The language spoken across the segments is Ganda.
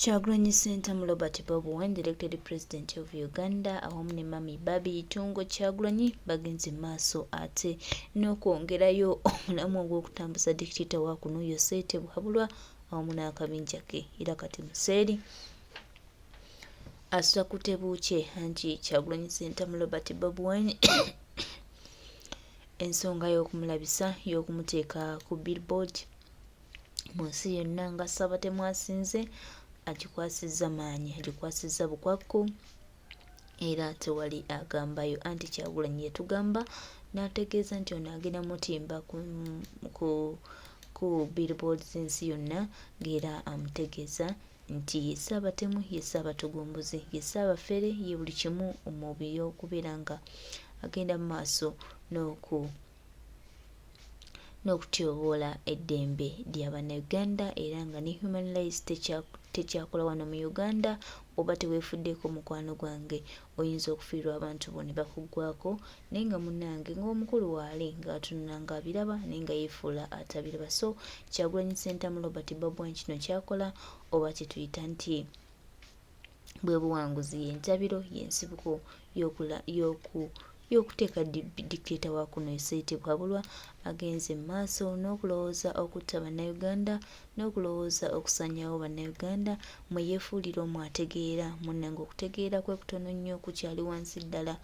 Kyagulanyi Center mu Robert Bobi Wine, the elected president of Uganda, awamu ne Mami Bobi Tungo Kyagulanyi bagenze maaso ate n'okwongerayo omulamu ogw'okutambuza dikitata wa kuno Yosete Buhabulwa awamu n'akabinja ke era kati Musale asula ku tebuukye anti Kyagulanyi Center mu Robert Bobi Wine ensonga y'okumulabisa y'okumuteeka ku billboard mu nsi yonna nga Ssaabatemu asinze agikwasizza maanyi agikwasizza bukwakku era tewali agambayo anti Kyagulanyi yatugamba n'ategeeza nti ono agenda mutimba ku billboard z'ensi yonna ng'era amutegeeza nti ye Ssaabatemu ye Ssaabatugumbuzi ye Ssaabafere ye buli kimu mu by'okubeera nga agenda mu maaso n'okutyoboola eddembe ly'Abannayuganda era nga ne human rights tekyakola wano mu Uganda. Oba teweefuddeko mukwano gwange oyinza okufiirwa abantu bo ne bakuggwako naye nga munnange ng'omukulu waali ng'atunula ng'abiraba naye nga yeefuula atabiraba. So Kyagulanyi Center mu Robert Bobi Wine kino kyakola oba kye tuyita nti bwe buwanguzi y'entabiro y'ensibuko y'okuteeka dikitata wa kuno Yosete Buhabulwa agenze mu maaso n'okulowooza okutta Bannayuganda n'okulowooza okusanyawo Bannayuganda mwe yeefuulira omwategeera munnange okutegeera kwe kutono nnyo kukyali wansi ddala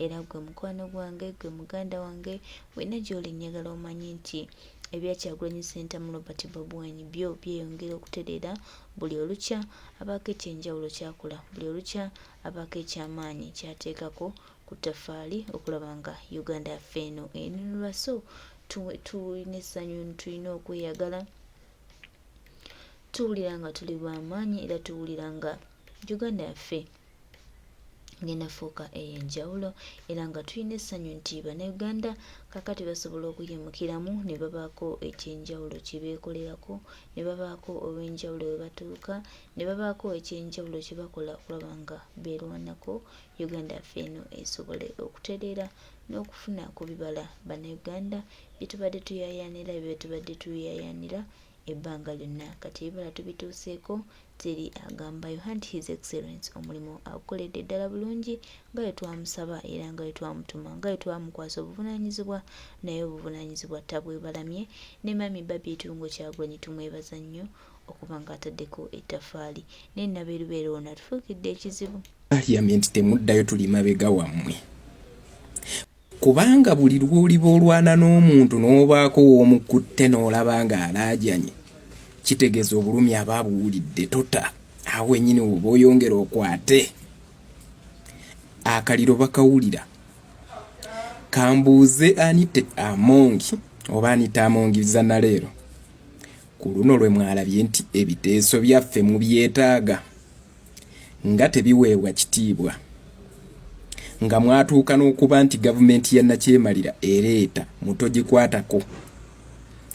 era gwe mukwano gwange gwe muganda wange wenna gy'oli njagala omanyi nti ebya Kyagulanyi Center mu Robert Bobi Wine byo byeyongera okutereera buli olukya abaako ekyenjawulo kyakola buli olukya abaako ekyamaanyi kyateekako ku ttafaali okulaba nga Uganda yaffe eno enunulwa. So tulina essanyu tulina okweyagala tuwulira nga tuli b'amaanyi era tuwulira nga Uganda yaffe ngenda fuuka ey'enjawulo era nga tulina essanyu nti Bannayuganda kakati basobola okuyimukiramu ne babaako ekyenjawulo kye beekolerako ne babaako olw'enjawulo we batuuka ne babaako ekyenjawulo kye bakola okulaba nga beerwanako Uganda yaffe eno esobole okutereera n'okufuna ku bibala Bannayuganda bye tubadde tuyaayaanira bye tubadde tuyaayaanira ebbanga lyonna kati ebibala tubituuseeko teri agambayo anti His Excellence omulimu agukoledde ddala bulungi nga bwe twamusaba era nga bwe twamutuma nga bwe twamukwasa obuvunaanyizibwa naye obuvunaanyizibwa tabwebalamye ne Mami Bobi Tungo Kyagulanyi tumwebaza nnyo okuba nga ataddeko ettafaali naye nabeerubeera ono atufuukidde ekizibu Parliament temuddayo tuli mabega wammwe kubanga buli lw'oliba olwana n'omuntu n'obaako w'omukutte n'olaba nga alaajanye kitegeeza obulumi abaabuwulidde tota awo ennyini oba oyongera okwate akaliro bakawulira kambuuze Anite Amongi oba Anita Amongi Zanaleero ku luno lwe mwalabye nti ebiteeso byaffe mu byetaaga nga tebiweebwa kitiibwa nga mwatuuka n'okuba nti gavumenti ya Nakyemalira ereeta mutogikwatako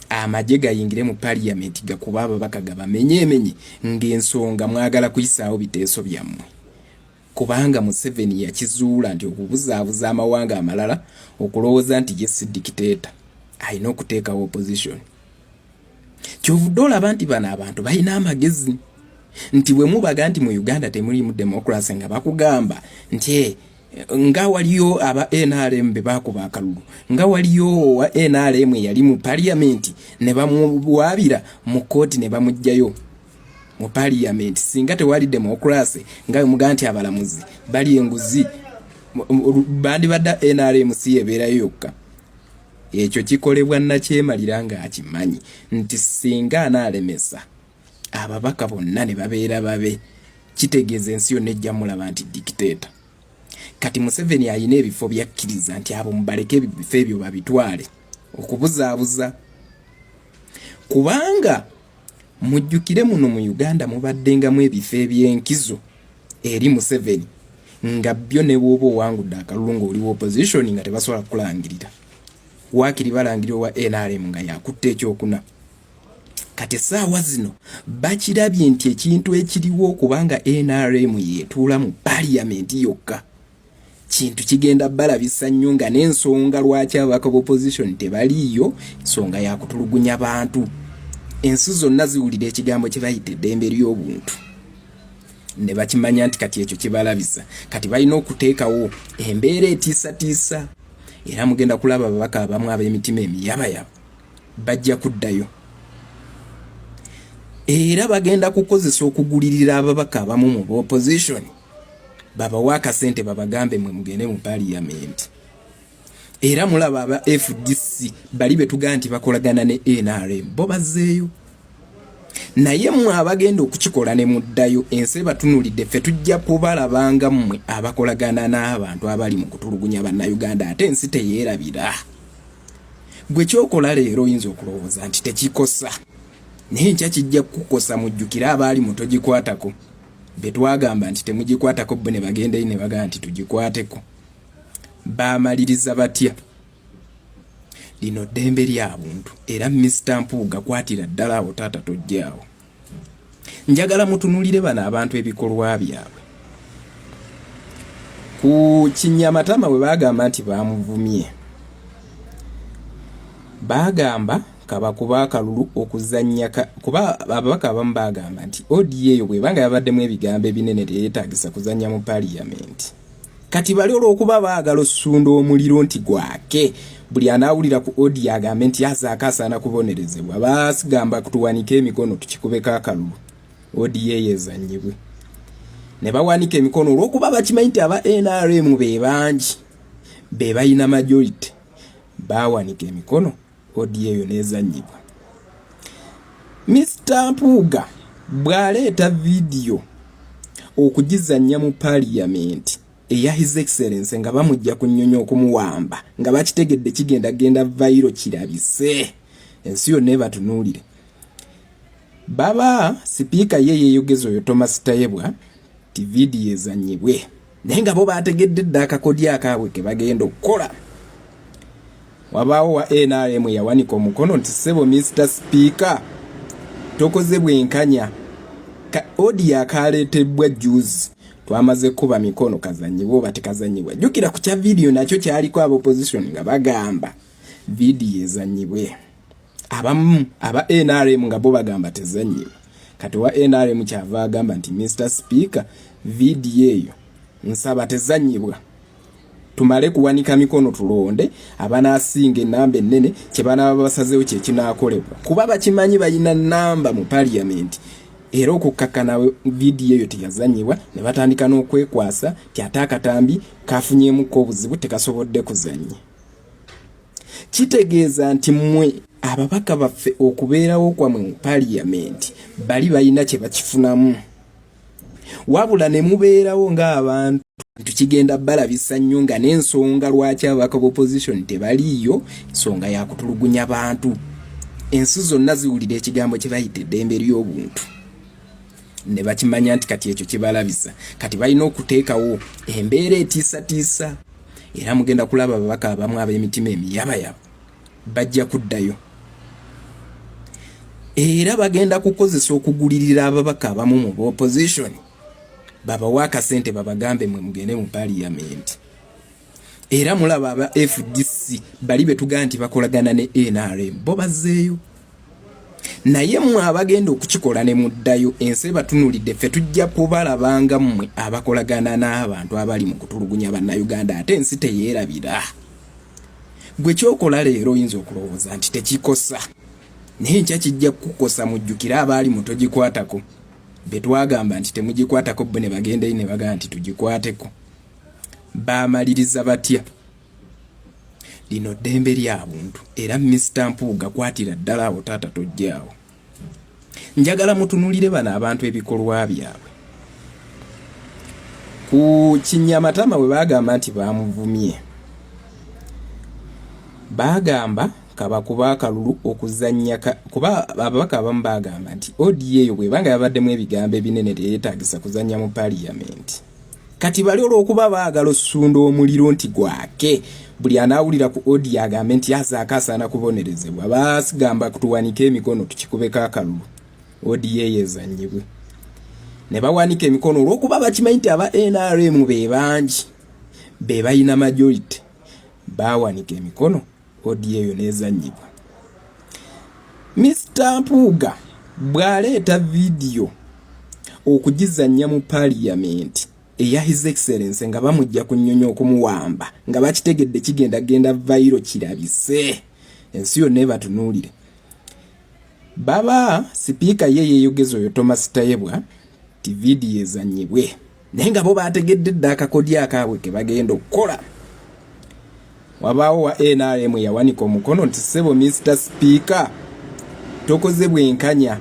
amagye gayingire mu Parliament gakuba ababaka gabamenyeemenye ng'ensonga mwagala kuyisaawo biteeso byammwe kubanga Museveni yakizuula nti okubuzaabuza amawanga amalala okulowooza nti ye si dikitata alina okuteekawo opposition. Kyovudde olaba nti bano abantu balina amagezi nti bwe mubaga nti mu Uganda temulimu democracy nga bakugamba nti nga waliyo aba NRM be bakuba akalulu nga waliyo wa NRM yali mu Parliament ne bamuwabira mu kooti ne bamujjayo mu Parliament singa tewali democracy nga muga nti abalamuzi bali enguzi bandi badda NRM si ebeerayo yokka ekyo kikolebwa Nakyemalira nga akimanyi nti singa analemesa ababaka bonna ne babeera babe kitegeeza ensi yonna ejja mulaba nti dictator. Kati Museveni ayina ebifo byakkiriza nti abo mubaleke ebifo ebyo babitwale okubuzaabuza kubanga mujjukire muno mu Uganda mubaddengamu ebifo eby'enkizo eri Museveni nga byo ne bwoba owangudde akalulu ng'oliwo opposition nga tebasobola kulangirira waakiri balangirira wa NRM nga yakutte ekyokuna. Kati saawa zino bakirabye nti ekintu ekiriwo kubanga NRM yeetuula mu Parliament yokka kintu kigenda balabisa nnyo nga n'ensonga lwaki abaka opposition tebaliyo ensonga yakutulugunya bantu ensi zonna ziwulira ekigambo kye bayita eddembe ly'obuntu ne bakimanya nti kati ekyo kibalabisa kati balina okuteekawo embeera etiisatiisa era mugenda kulaba ababaka abamu ab'emitima emiyabayaba bajja kuddayo era bagenda kukozesa okugulirira ababaka abamu mu opposition babawa akasente babagambe mwe mugende mu parliament era mulaba aba FDC bali betuga nti bakolagana ne NRM bo bazzeeyo naye mwe abagenda okukikola ne muddayo ensi batunulidde ffe tujja kubalabanga mmwe abakolagana n'abantu abali mu kutulugunya bannayuganda ate ensi teyeerabira gwe kyokola leero oyinza okulowooza nti tekikosa naye nkya kijja kukosa mujjukira abaali mutogikwatako betwagamba nti temugikwatako bo ne bagendeyo ne bagamba nti tugikwateko baamaliriza batya lino ddembe lya buntu era Mr. Mpuuga kwatira ddala awo taata tojjaawo njagala mutunulire bano abantu ebikolwa byabwe ku Kinyamatama bwe bagamba nti bamuvumye bagamba kabakuba akalulu okuzannya kuba ababaka abamu bagamba nti ODA eyo bwebanga yabaddemu ebigambo ebinene teyeetaagisa kuzannya mu parliament kati bali olw'okuba baagala osusunda omuliro nti gwake buli anaawulira ku ODA agambe nti azaako asaana kubonerezebwa basigamba kutuwanika emikono tukikubeko akalulu ODA yezannyibwe ne bawanika emikono olw'okuba bakimanyi nti aba NRM be bangi be balina majority bawanika emikono ODA eyo nezannyibwa Mr. Mpuuga bw'aleeta vidiyo okugizannya mu parliament eya His Excellency nga bamujja kunnyonnyo okumuwamba nga bakitegedde genda viral kirabise ensi yonna ebatunuulire baba sipiika ye yeeyogeza oyo Thomas Tayebwa ti vidiyo ezannyibwe naye nga bo baategedde dda akakodyo akaabwe ke bagenda okukola wabaawo wa NRM yawanika omukono nti ssebo Mr. Speaker tokoze bwenkanya ODA akaleetebwa juzi twamaze kuba mikono kazanyibwa oba tekazanyibwa jjukira ku kya vidiyo nakyo kyaliko aba opposition nga bagamba vidiyo ezanyibwe abamu aba NRM nga bo bagamba tezanyibwa kati wa NRM kyava agamba nti Mr. Speaker vidiyo eyo nsaba tezanyibwa tumale kuwanika mikono tulonde abanaasinga enamba ennene kye banaaba basazeewo kye kinaakolebwa kuba bakimanyi balina namba mu parliament era okukkakana vidiyo eyo teyazanyibwa ne batandika n'okwekwasa ti ate akatambi kafunyeemuko obuzibu tekasobodde kuzannya kitegeeza nti mmwe ababaka baffe okubeerawo kwamwe mu parliament bali balina kye bakifunamu wabula ne mubeerawo ng'abantu tukigenda balabisa nnyo nga n'ensonga lwaki ababaka b'opposition tebaliiyo ensonga yakutulugunya abantu ensi zonna ziwulira ekigambo kye bayita eddembe ly'obuntu ne bakimanya nti kati ekyo kibalabisa kati balina okuteekawo embeera etiisatiisa era mugenda kulaba ababaka abamu ab'emitima emiyabayaba bajja kuddayo era bagenda kukozesa okugulirira ababaka abamu mu opposition babawa akasente babagambe mwe mugende mu parliament era mulaba aba FDC bali betuga nti bakolagana ne NRM bo bazzeeyo naye mwe abagenda okukikola ne muddayo ensi batunulidde ffe tujja kubalabanga mmwe abakolagana n'abantu abali mu kutulugunya bannayuganda ate ensi teyeerabira gwe kyokola leero oyinza okulowooza nti tekikosa naye nkya kijja kukosa mujjukira abaali mutogikwatako betwagamba nti temugikwatako bo ne bagendeyo ne bagamba nti tugikwateko baamaliriza batya lino ddembe lya buntu era Mr. Mpuuga kwatira ddala awo taata tojjaawo njagala mutunulire bano abantu ebikolwa byabwe ku Kinyamatama bwe bagamba nti bamuvumye bagamba kabakuba akalulu okuzannya kuba ababaka abamu bagamba nti ODA eyo bwebanga yabaddemu ebigambo ebinene teyeetaagisa kuzannya mu parliament kati bali olw'okuba baagala osusunda omuliro nti gwake buli anaawulira ku ODA agambe nti azaako asaana kubonerezebwa basigamba kutuwanika emikono tukikubeko akalulu ODA yezannyibwe ne bawanika emikono olw'okuba bakimanyi nti aba NRM be bangi be balina majority bawanika emikono ODA eyo nezannyibwa Mr. Mpuuga bw'aleeta vidiyo okugizannya mu parliament eya His Excellency nga bamujja kunnyonnyo okumuwamba nga bakitegedde genda viral kirabise ensi yonna ebatunuulire. Baba sipiika ye yeeyogeza oyo Thomas Tayebwa ti vidiyo ezannyibwe naye nga bo baategedde dda akakodyo akaabwe ke bagenda okukola. Wabaawo wa NRM yawanika omukono nti ssebo Mr. Speaker tokoze bwenkanya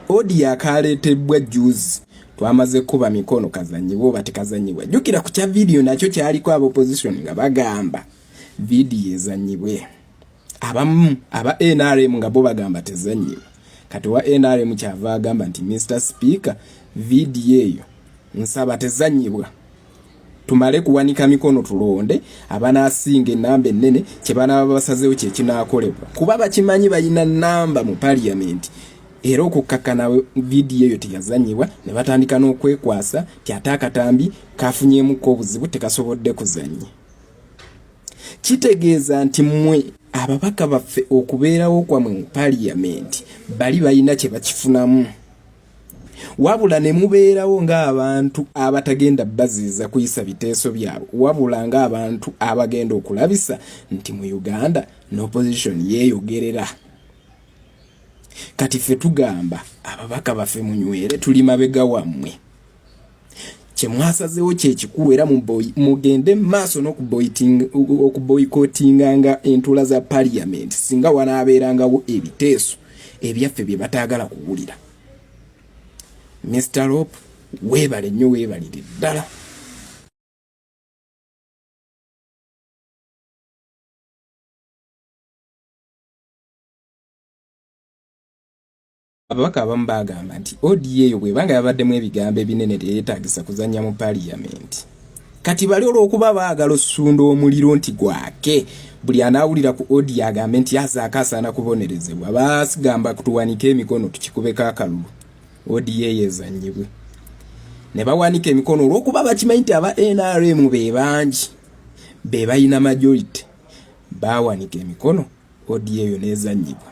audio akaleetebwa juzi twamaze kuba mikono kazanyibwa oba tekazanyibwa. Jjukira ku kya vidiyo nakyo kyaliko opposition nga bagamba vidiyo ezanyibwe. Abamu aba NRM nga bo bagamba tezanyibwa. Kati wa NRM kyava agamba nti Mr. Speaker vidiyo eyo nsaba tezanyibwa. Tumale kuwanika mikono tulonde abanaasinga enamba ennene kye banaaba basazeewo kye kinaakolebwa. Kuba bakimanyi balina namba mu parliament. Era okukkakana vidiyo eyo teyazanyibwa ne batandika n'okwekwasa ti ate akatambi kafunyeemuko obuzibu tekasobodde kuzannya. Kitegeeza nti mmwe ababaka baffe okubeerawo kwamwe mu parliament bali balina kye bakifunamu. Wabula ne mubeerawo ng'abantu abatagenda baziiza kuyisa biteeso byabwe, wabula ng'abantu abagenda okulabisa nti mu Uganda n'opposition yeeyogerera. Kati ffe tugamba ababaka baffe munywere tuli mabega wammwe. Kye mwasazeewo kye kikulu era mugende maaso n'okuboycottinganga entula za parliament singa wanaabeerangawo ebiteeso ebyaffe bye bataagala kuwulira. Mr. Rope weebale nnyo weebalire ddala. Ababaka abamu bagamba nti audio eyo bwebanga yabaddemu ebigambo ebinene teyeetaagisa kuzannya mu parliament. Kati bali olw'okuba baagala osusunda omuliro nti gwake buli anaawulira ku audio agambe nti azaako asaana kubonerezebwa basigamba kutuwanika emikono tukikubeko akalulu audio eyo ezannyibwe. Ne bawanika emikono olw'okuba bakimanyi nti aba NRM be bangi be balina majority bawanika emikono audio eyo n'ezannyibwa.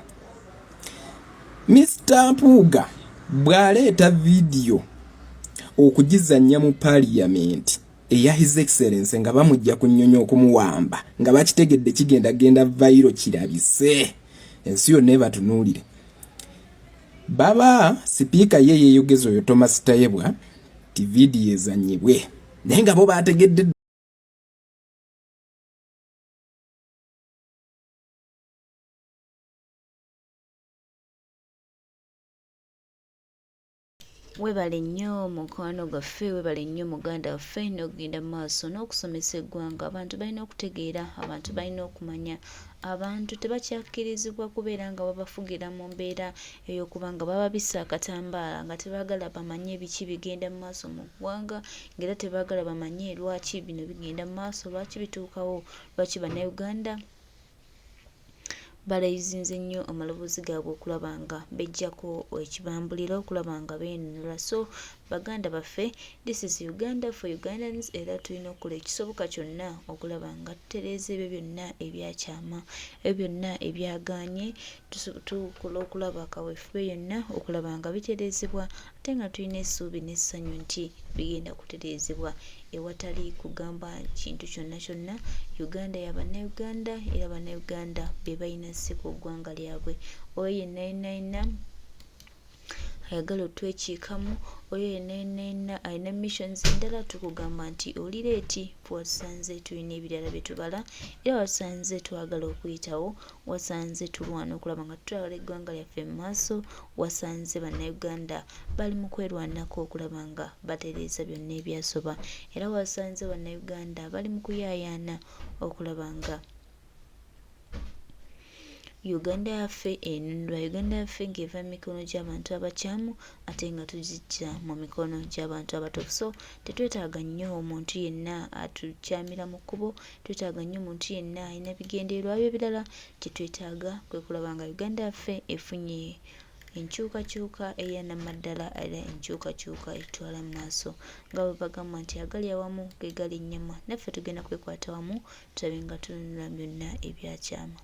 Mr. Mpuuga bw'aleeta vidiyo okugizannya mu parliament eya His Excellency nga bamujja kunnyonnyo okumuwamba nga bakitegedde genda viral kirabise ensi yonna ebatunuulire. Baba sipiika ye yeeyogeza oyo Thomas Tayebwa ti vidiyo ezannyibwe naye nga bo baategedde Webale nnyo mukwano gwaffe, webale nnyo muganda waffe n'okugenda mu maaso n'okusomesa eggwanga. Abantu balina okutegeera, abantu balina okumanya. Abantu tebakyakkirizibwa kubeera nga babafugira mu mbeera ey'okuba nga bababisa akatambaala nga tebaagala bamanye ebiki bigenda mu maaso mu ggwanga, ng'era tebaagala bamanye lwaki bino bigenda mu maaso, lwaki bituukawo, lwaki bannayuganda balayizinze nnyo amaloboozi gaabwe okulaba nga bejjako ekibambuliro, okulaba nga beenunula. So baganda baffe, this is Uganda for Ugandans, era tulina okukola ekisoboka kyonna okulaba nga tutereeza ebyo byonna ebyakyama, ebyo byonna ebyagaanye, tukola okulaba kaweefube yonna okulaba nga bitereezebwa, ate nga tulina essuubi n'essanyu nti bigenda kutereezebwa ewatali kugamba kintu kyonna kyonna. Uganda ya bannayuganda era bannayuganda be balina ssi ku ggwanga lyabwe. Oyo yenna yenna ayagala otwekiikamu, oyo yenna alina missions endala, tukugamba nti oli leeti wasanze tulina ebirala bye tubala era wasanze twagala okuyitawo, wasanze tulwana okulaba nga tutwala eggwanga lyaffe mu maaso, wasanze bannayuganda bali mu kwerwanako okulaba nga batereeza byonna ebyasoba, era wasanze bannayuganda bali mu kuyaayaana okulaba nga Uganda yaffe enunulwa, Uganda yaffe ng'eva mu mikono gy'abantu abakyamu ate nga tuzijja mu mikono gy'abantu abatuufu. So tetwetaaga nnyo omuntu yenna atukyamira mu kkubo, twetaaga nnyo omuntu yenna alina bigendererwa bye birala. Kye twetaaga kwe kulaba nga Uganda yaffe efunye enkyukakyuka eya namaddala era enkyukakyuka etwala mu maaso. Nga bwe bagamba nti agali awamu ge gali ennyama, naffe tugenda kwekwata wamu tulabe nga tununula byonna ebyakyama.